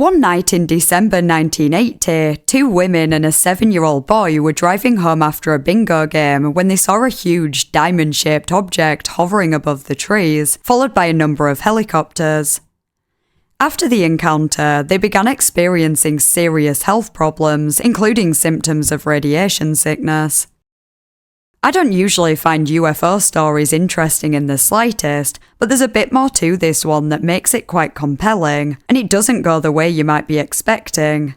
One night in December 1980, two women and a 7-year-old boy were driving home after a bingo game when they saw a huge diamond-shaped object hovering above the trees, followed by a number of helicopters. After the encounter, they began experiencing serious health problems, including symptoms of radiation sickness. I don't usually find UFO stories interesting in the slightest, but there's a bit more to this one that makes it quite compelling, and it doesn't go the way you might be expecting.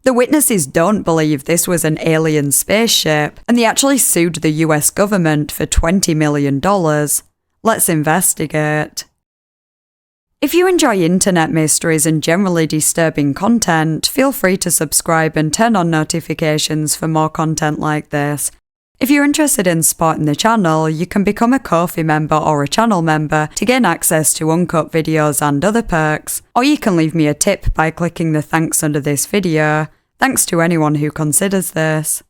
The witnesses don't believe this was an alien spaceship, and they actually sued the US government for $20 million. Let's investigate. If you enjoy internet mysteries and generally disturbing content, feel free to subscribe and turn on notifications for more content like this. If you're interested in supporting the channel, you can become a Ko-fi member or a channel member to gain access to uncut videos and other perks, or you can leave me a tip by clicking the thanks under this video. Thanks to anyone who considers this.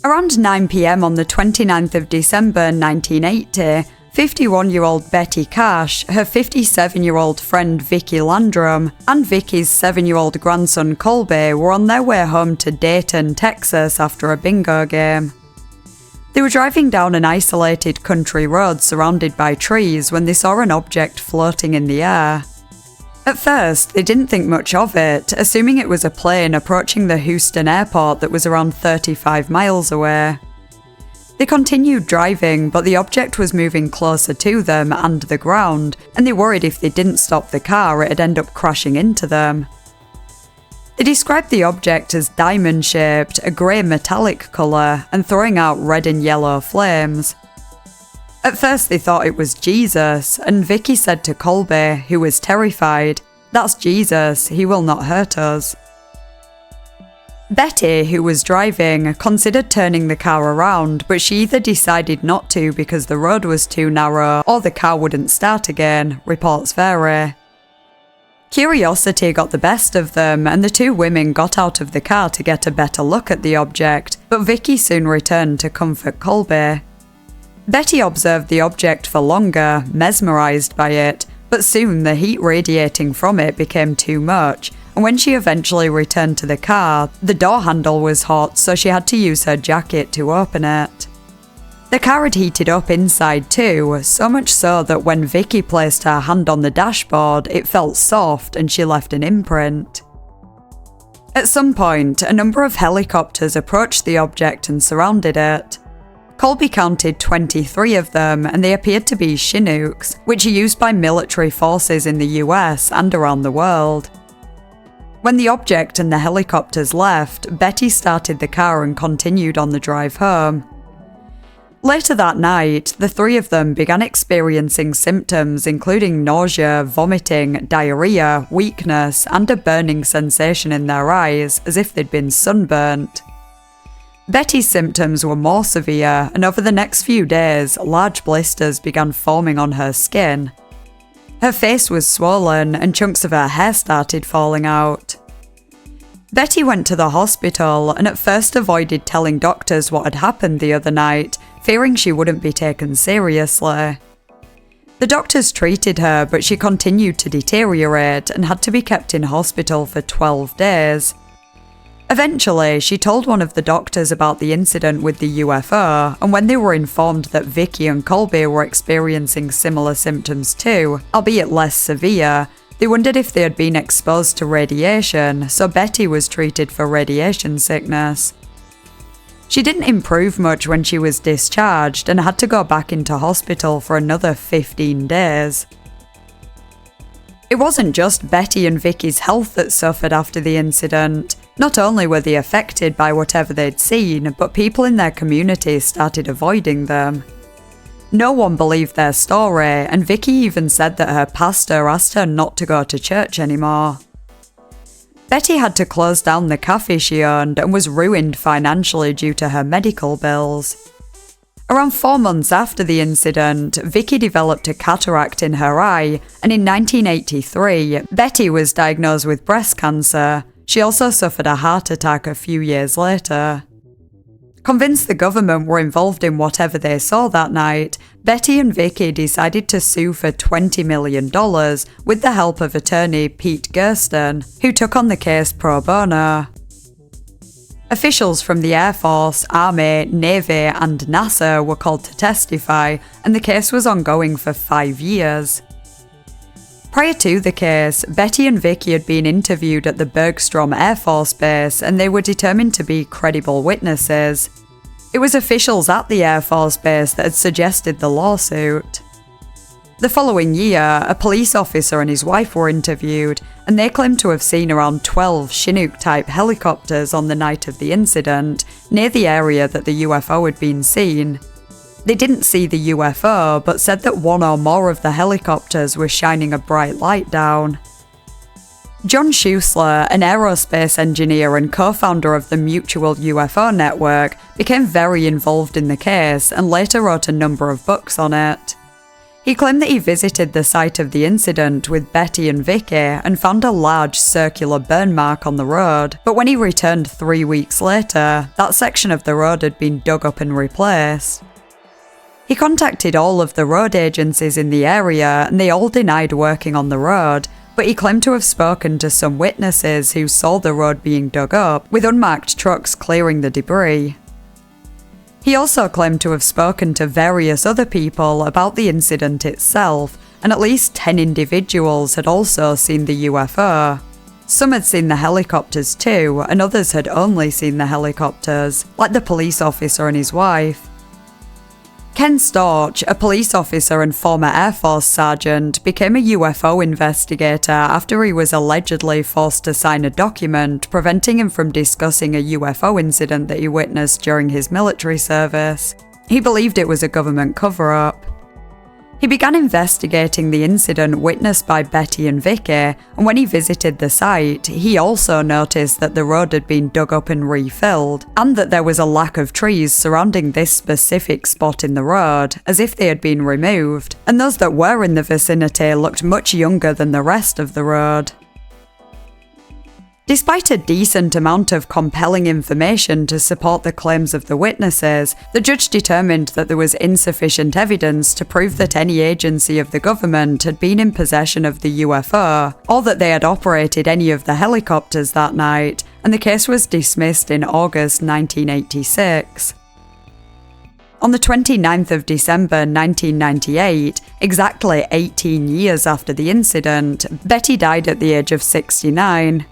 Around 9 PM on the 29th of December 1980, 51-year-old Betty Cash, her 57-year-old friend Vicky Landrum, and Vicky's 7-year-old grandson Colby were on their way home to Dayton, Texas after a bingo game. They were driving down an isolated country road surrounded by trees when they saw an object floating in the air. At first, they didn't think much of it, assuming it was a plane approaching the Houston airport that was around 35 miles away. They continued driving, but the object was moving closer to them and the ground, and they worried if they didn't stop the car it'd end up crashing into them. They described the object as diamond-shaped, a grey metallic colour, and throwing out red and yellow flames. At first they thought it was Jesus, and Vicky said to Colby, who was terrified, "That's Jesus, he will not hurt us." Betty, who was driving, considered turning the car around, but she either decided not to because the road was too narrow or the car wouldn't start again, reports vary. Curiosity got the best of them, and the two women got out of the car to get a better look at the object, but Vicky soon returned to comfort Colby. Betty observed the object for longer, mesmerised by it, but soon the heat radiating from it became too much, and when she eventually returned to the car, the door handle was hot, so she had to use her jacket to open it. The car had heated up inside too, so much so that when Vicky placed her hand on the dashboard, it felt soft and she left an imprint. At some point, a number of helicopters approached the object and surrounded it. Colby counted 23 of them, and they appeared to be Chinooks, which are used by military forces in the US and around the world. When the object and the helicopters left, Betty started the car and continued on the drive home. Later that night, the three of them began experiencing symptoms including nausea, vomiting, diarrhea, weakness, and a burning sensation in their eyes, as if they'd been sunburnt. Betty's symptoms were more severe, and over the next few days, large blisters began forming on her skin. Her face was swollen, and chunks of her hair started falling out. Betty went to the hospital, and at first avoided telling doctors what had happened the other night, fearing she wouldn't be taken seriously. The doctors treated her, but she continued to deteriorate and had to be kept in hospital for 12 days. Eventually, she told one of the doctors about the incident with the UFO, and when they were informed that Vicky and Colby were experiencing similar symptoms too, albeit less severe, they wondered if they had been exposed to radiation, so Betty was treated for radiation sickness. She didn't improve much when she was discharged and had to go back into hospital for another 15 days. It wasn't just Betty and Vicky's health that suffered after the incident. Not only were they affected by whatever they'd seen, but people in their community started avoiding them. No one believed their story, and Vicky even said that her pastor asked her not to go to church anymore. Betty had to close down the cafe she owned and was ruined financially due to her medical bills. Around 4 months after the incident, Vicky developed a cataract in her eye, and in 1983, Betty was diagnosed with breast cancer. She also suffered a heart attack a few years later. Convinced the government were involved in whatever they saw that night, Betty and Vicky decided to sue for $20 million with the help of attorney Pete Gersten, who took on the case pro bono. Officials from the Air Force, Army, Navy and NASA were called to testify, and the case was ongoing for 5 years. Prior to the case, Betty and Vicky had been interviewed at the Bergstrom Air Force Base, and they were determined to be credible witnesses. It was officials at the Air Force Base that had suggested the lawsuit. The following year, a police officer and his wife were interviewed, and they claimed to have seen around 12 Chinook-type helicopters on the night of the incident, near the area that the UFO had been seen. They didn't see the UFO, but said that one or more of the helicopters were shining a bright light down. John Schuessler, an aerospace engineer and co-founder of the Mutual UFO Network, became very involved in the case and later wrote a number of books on it. He claimed that he visited the site of the incident with Betty and Vicky and found a large circular burn mark on the road, but when he returned 3 weeks later, that section of the road had been dug up and replaced. He contacted all of the road agencies in the area and they all denied working on the road, but he claimed to have spoken to some witnesses who saw the road being dug up, with unmarked trucks clearing the debris. He also claimed to have spoken to various other people about the incident itself, and at least 10 individuals had also seen the UFO. Some had seen the helicopters too, and others had only seen the helicopters, like the police officer and his wife. Ken Storch, a police officer and former Air Force sergeant, became a UFO investigator after he was allegedly forced to sign a document preventing him from discussing a UFO incident that he witnessed during his military service. He believed it was a government cover-up. He began investigating the incident witnessed by Betty and Vicky, and when he visited the site, he also noticed that the road had been dug up and refilled, and that there was a lack of trees surrounding this specific spot in the road, as if they had been removed, and those that were in the vicinity looked much younger than the rest of the road. Despite a decent amount of compelling information to support the claims of the witnesses, the judge determined that there was insufficient evidence to prove that any agency of the government had been in possession of the UFO, or that they had operated any of the helicopters that night, and the case was dismissed in August 1986. On the 29th of December 1998, exactly 18 years after the incident, Betty died at the age of 69.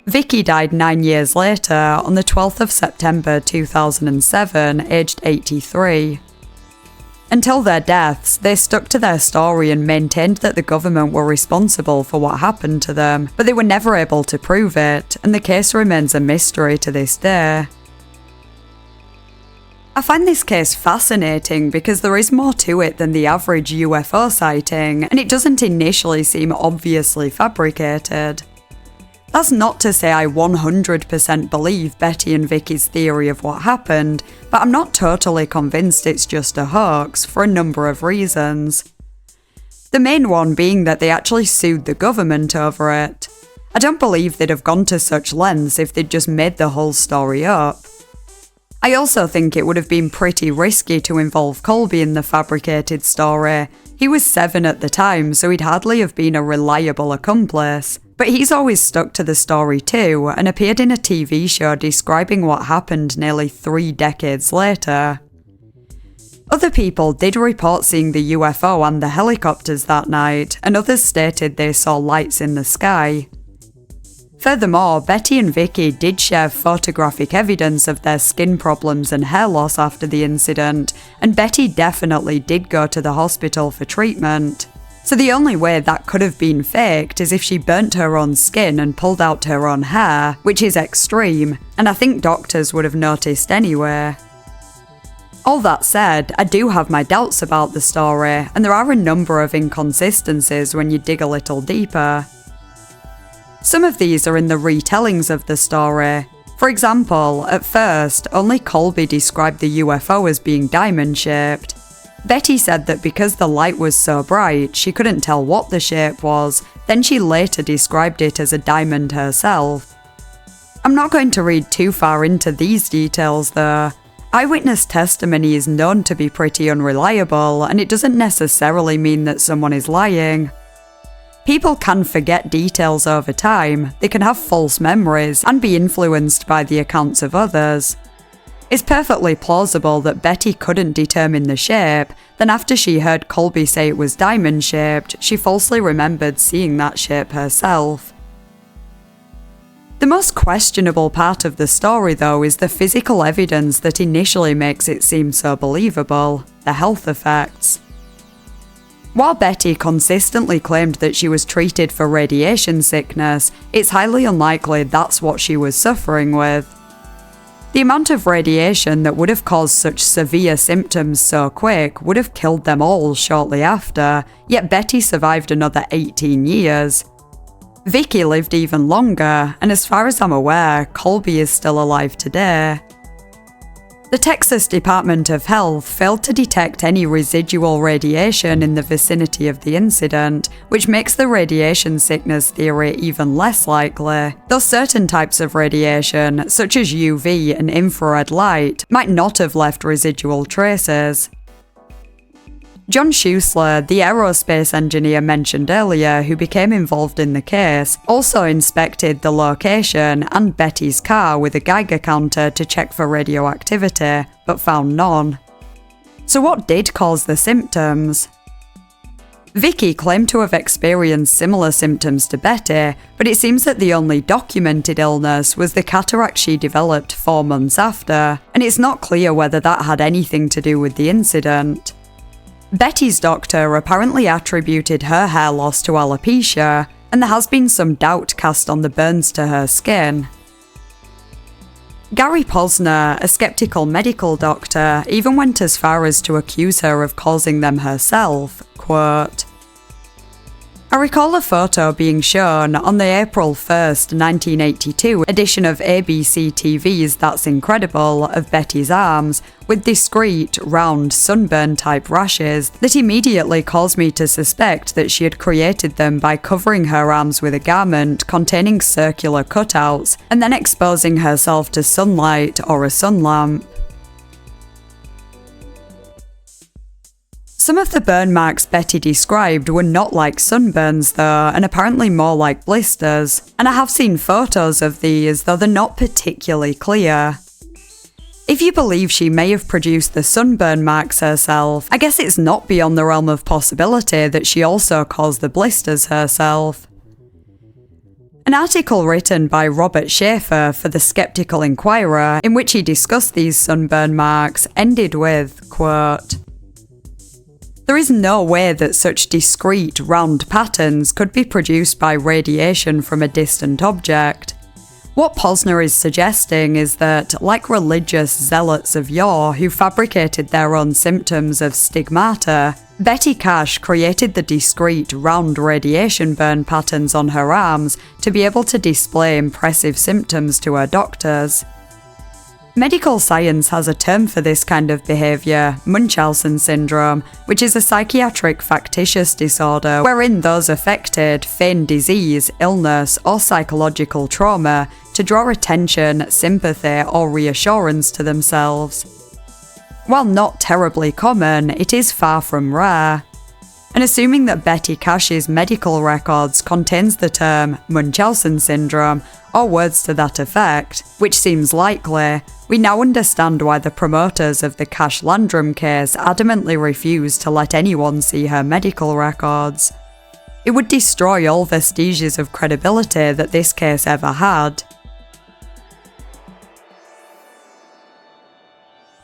Vicky died 9 years later, on the 12th of September 2007, aged 83. Until their deaths, they stuck to their story and maintained that the government were responsible for what happened to them, but they were never able to prove it, and the case remains a mystery to this day. I find this case fascinating because there is more to it than the average UFO sighting, and it doesn't initially seem obviously fabricated. That's not to say I 100% believe Betty and Vicky's theory of what happened, but I'm not totally convinced it's just a hoax for a number of reasons. The main one being that they actually sued the government over it. I don't believe they'd have gone to such lengths if they'd just made the whole story up. I also think it would have been pretty risky to involve Colby in the fabricated story. He was 7 at the time, so he'd hardly have been a reliable accomplice. But he's always stuck to the story too, and appeared in a TV show describing what happened nearly 3 decades later. Other people did report seeing the UFO and the helicopters that night, and others stated they saw lights in the sky. Furthermore, Betty and Vicky did share photographic evidence of their skin problems and hair loss after the incident, and Betty definitely did go to the hospital for treatment. So the only way that could have been faked is if she burnt her own skin and pulled out her own hair, which is extreme, and I think doctors would have noticed anyway. All that said, I do have my doubts about the story, and there are a number of inconsistencies when you dig a little deeper. Some of these are in the retellings of the story. For example, at first, only Colby described the UFO as being diamond-shaped. Betty said that because the light was so bright, she couldn't tell what the shape was, then she later described it as a diamond herself. I'm not going to read too far into these details though. Eyewitness testimony is known to be pretty unreliable, and it doesn't necessarily mean that someone is lying. People can forget details over time, they can have false memories, and be influenced by the accounts of others. It's perfectly plausible that Betty couldn't determine the shape, then after she heard Colby say it was diamond-shaped, she falsely remembered seeing that shape herself. The most questionable part of the story though is the physical evidence that initially makes it seem so believable, the health effects. While Betty consistently claimed that she was treated for radiation sickness, it's highly unlikely that's what she was suffering with. The amount of radiation that would have caused such severe symptoms so quick would have killed them all shortly after, yet Betty survived another 18 years. Vicky lived even longer, and as far as I'm aware, Colby is still alive today. The Texas Department of Health failed to detect any residual radiation in the vicinity of the incident, which makes the radiation sickness theory even less likely, though certain types of radiation, such as UV and infrared light, might not have left residual traces. John Schuessler, the aerospace engineer mentioned earlier who became involved in the case, also inspected the location and Betty's car with a Geiger counter to check for radioactivity, but found none. So what did cause the symptoms? Vicky claimed to have experienced similar symptoms to Betty, but it seems that the only documented illness was the cataract she developed 4 months after, and it's not clear whether that had anything to do with the incident. Betty's doctor apparently attributed her hair loss to alopecia, and there has been some doubt cast on the burns to her skin. Gary Posner, a skeptical medical doctor, even went as far as to accuse her of causing them herself, quote, "I recall a photo being shown on the April 1st, 1982 edition of ABC TV's That's Incredible of Betty's arms, with discrete, round, sunburn-type rashes that immediately caused me to suspect that she had created them by covering her arms with a garment containing circular cutouts and then exposing herself to sunlight or a sun lamp. Some of the burn marks Betty described were not like sunburns though, and apparently more like blisters, and I have seen photos of these, though they're not particularly clear. If you believe she may have produced the sunburn marks herself, I guess it's not beyond the realm of possibility that she also caused the blisters herself. An article written by Robert Schaefer for the Skeptical Inquirer, in which he discussed these sunburn marks, ended with, quote, "There is no way that such discrete, round patterns could be produced by radiation from a distant object. What Posner is suggesting is that, like religious zealots of yore who fabricated their own symptoms of stigmata, Betty Cash created the discrete, round radiation burn patterns on her arms to be able to display impressive symptoms to her doctors. Medical science has a term for this kind of behaviour, Munchausen syndrome, which is a psychiatric factitious disorder wherein those affected feign disease, illness, or psychological trauma to draw attention, sympathy, or reassurance to themselves. While not terribly common, it is far from rare. And assuming that Betty Cash's medical records contains the term Munchausen syndrome, or words to that effect, which seems likely, we now understand why the promoters of the Cash-Landrum case adamantly refused to let anyone see her medical records. It would destroy all vestiges of credibility that this case ever had.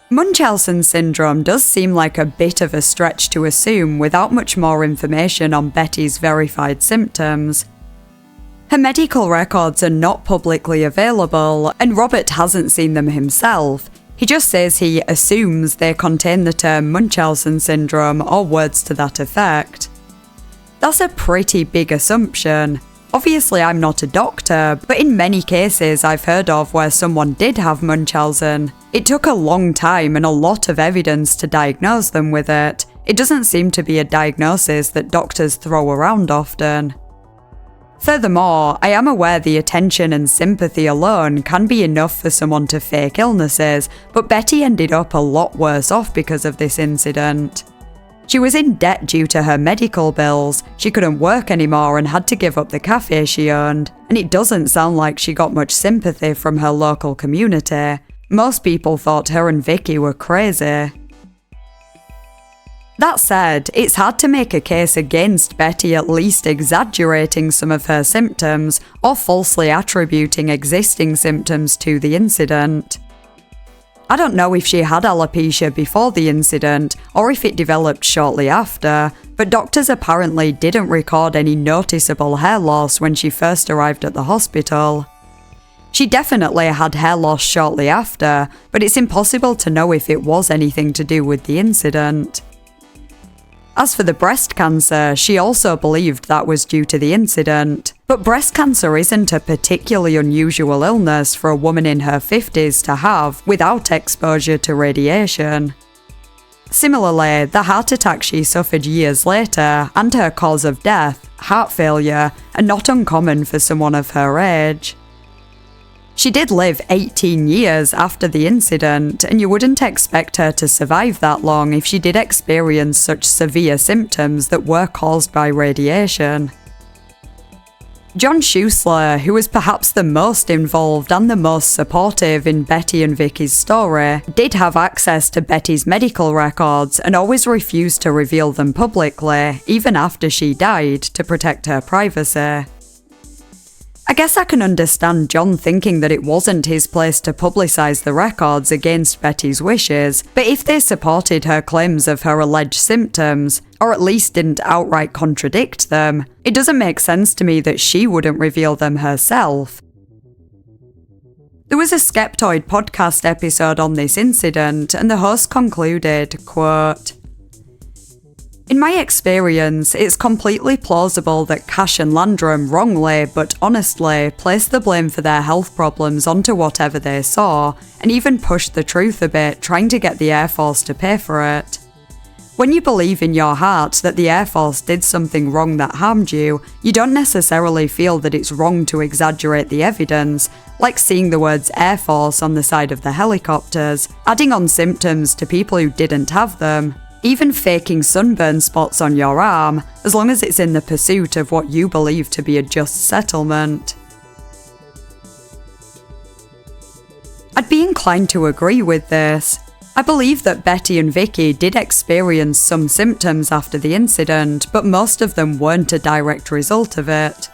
Munchausen syndrome does seem like a bit of a stretch to assume without much more information on Betty's verified symptoms. Her medical records are not publicly available, and Robert hasn't seen them himself. He just says he assumes they contain the term Munchausen syndrome or words to that effect. That's a pretty big assumption. Obviously, I'm not a doctor, but in many cases I've heard of where someone did have Munchausen, it took a long time and a lot of evidence to diagnose them with it. It doesn't seem to be a diagnosis that doctors throw around often. Furthermore, I am aware the attention and sympathy alone can be enough for someone to fake illnesses, but Betty ended up a lot worse off because of this incident. She was in debt due to her medical bills, she couldn't work anymore and had to give up the cafe she owned, and it doesn't sound like she got much sympathy from her local community. Most people thought her and Vicky were crazy. That said, it's hard to make a case against Betty at least exaggerating some of her symptoms or falsely attributing existing symptoms to the incident. I don't know if she had alopecia before the incident or if it developed shortly after, but doctors apparently didn't record any noticeable hair loss when she first arrived at the hospital. She definitely had hair loss shortly after, but it's impossible to know if it was anything to do with the incident. As for the breast cancer, she also believed that was due to the incident. But breast cancer isn't a particularly unusual illness for a woman in her 50s to have without exposure to radiation. Similarly, the heart attack she suffered years later and her cause of death, heart failure, are not uncommon for someone of her age. She did live 18 years after the incident, and you wouldn't expect her to survive that long if she did experience such severe symptoms that were caused by radiation. John Schuessler, who was perhaps the most involved and the most supportive in Betty and Vicky's story, did have access to Betty's medical records and always refused to reveal them publicly, even after she died, to protect her privacy. I guess I can understand John thinking that it wasn't his place to publicise the records against Betty's wishes, but if they supported her claims of her alleged symptoms, or at least didn't outright contradict them, it doesn't make sense to me that she wouldn't reveal them herself. There was a Skeptoid podcast episode on this incident, and the host concluded, quote, "In my experience, it's completely plausible that Cash and Landrum wrongly but honestly placed the blame for their health problems onto whatever they saw, and even pushed the truth a bit, trying to get the Air Force to pay for it. When you believe in your heart that the Air Force did something wrong that harmed you, you don't necessarily feel that it's wrong to exaggerate the evidence, like seeing the words Air Force on the side of the helicopters, adding on symptoms to people who didn't have them. Even faking sunburn spots on your arm, as long as it's in the pursuit of what you believe to be a just settlement." I'd be inclined to agree with this. I believe that Betty and Vicky did experience some symptoms after the incident, but most of them weren't a direct result of it.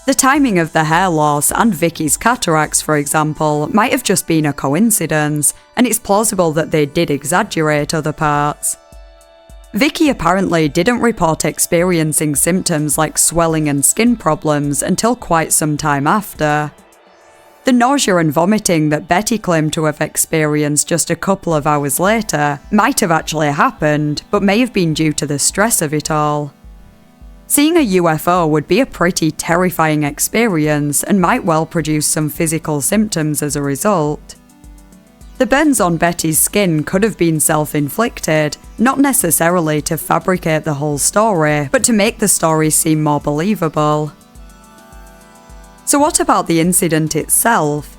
The timing of the hair loss and Vicky's cataracts, for example, might have just been a coincidence, and it's plausible that they did exaggerate other parts. Vicky apparently didn't report experiencing symptoms like swelling and skin problems until quite some time after. The nausea and vomiting that Betty claimed to have experienced just a couple of hours later might have actually happened, but may have been due to the stress of it all. Seeing a UFO would be a pretty terrifying experience and might well produce some physical symptoms as a result. The burns on Betty's skin could have been self-inflicted, not necessarily to fabricate the whole story, but to make the story seem more believable. So what about the incident itself?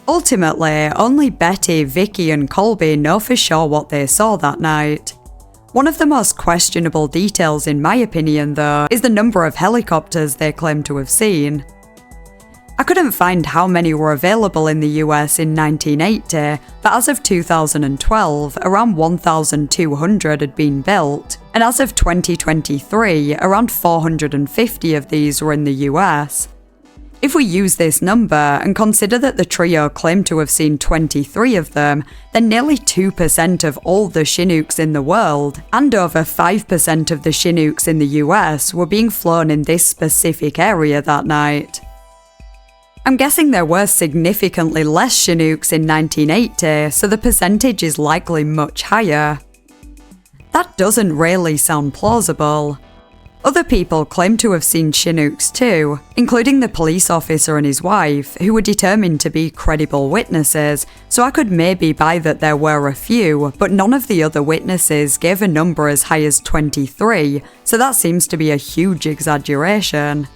Ultimately, only Betty, Vicky and Colby know for sure what they saw that night. One of the most questionable details in my opinion though is the number of helicopters they claim to have seen. I couldn't find how many were available in the US in 1980, but as of 2012, around 1,200 had been built, and as of 2023, around 450 of these were in the US. If we use this number and consider that the trio claimed to have seen 23 of them, then nearly 2% of all the Chinooks in the world, and over 5% of the Chinooks in the US, were being flown in this specific area that night. I'm guessing there were significantly less Chinooks in 1980, so the percentage is likely much higher. That doesn't really sound plausible. Other people claim to have seen Chinooks too, including the police officer and his wife, who were determined to be credible witnesses, so I could maybe buy that there were a few, but none of the other witnesses gave a number as high as 23, so that seems to be a huge exaggeration.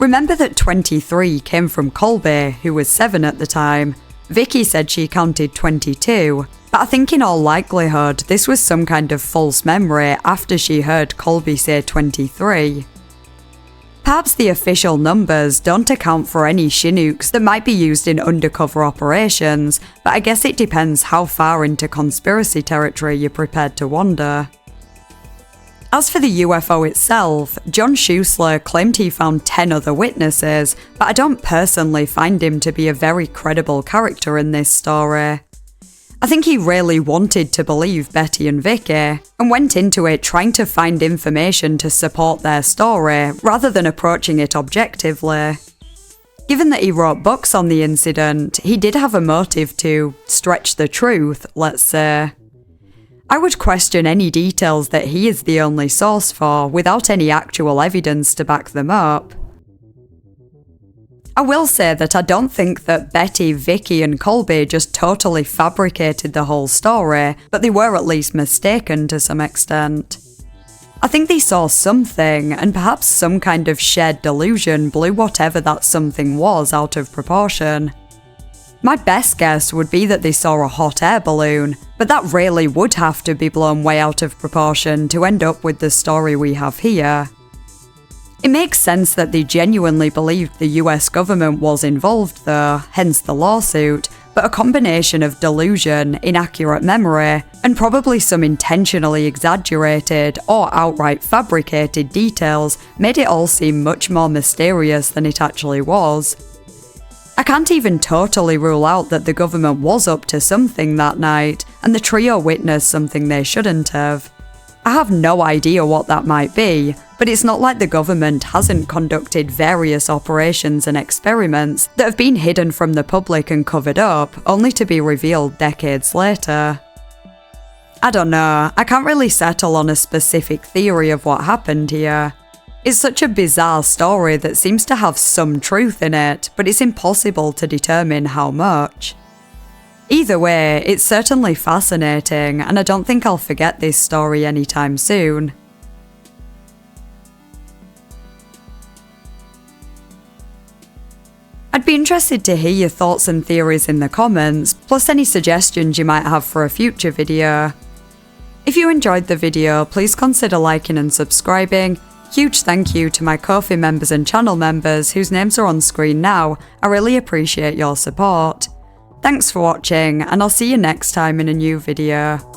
Remember that 23 came from Colby, who was 7 at the time. Vicky said she counted 22, but I think in all likelihood this was some kind of false memory after she heard Colby say 23. Perhaps the official numbers don't account for any Chinooks that might be used in undercover operations, but I guess it depends how far into conspiracy territory you're prepared to wander. As for the UFO itself, John Schuessler claimed he found 10 other witnesses, but I don't personally find him to be a very credible character in this story. I think he really wanted to believe Betty and Vicky, and went into it trying to find information to support their story, rather than approaching it objectively. Given that he wrote books on the incident, he did have a motive to stretch the truth, let's say. I would question any details that he is the only source for, without any actual evidence to back them up. I will say that I don't think that Betty, Vicky and Colby just totally fabricated the whole story, but they were at least mistaken to some extent. I think they saw something, and perhaps some kind of shared delusion blew whatever that something was out of proportion. My best guess would be that they saw a hot air balloon, but that really would have to be blown way out of proportion to end up with the story we have here. It makes sense that they genuinely believed the US government was involved though, hence the lawsuit, but a combination of delusion, inaccurate memory, and probably some intentionally exaggerated or outright fabricated details made it all seem much more mysterious than it actually was. I can't even totally rule out that the government was up to something that night, and the trio witnessed something they shouldn't have. I have no idea what that might be, but it's not like the government hasn't conducted various operations and experiments that have been hidden from the public and covered up, only to be revealed decades later. I don't know, I can't really settle on a specific theory of what happened here. It's such a bizarre story that seems to have some truth in it, but it's impossible to determine how much. Either way, it's certainly fascinating, and I don't think I'll forget this story anytime soon. I'd be interested to hear your thoughts and theories in the comments, plus any suggestions you might have for a future video. If you enjoyed the video, please consider liking and subscribing. Huge thank you to my Ko-fi members and channel members whose names are on screen now. I really appreciate your support. Thanks for watching, and I'll see you next time in a new video.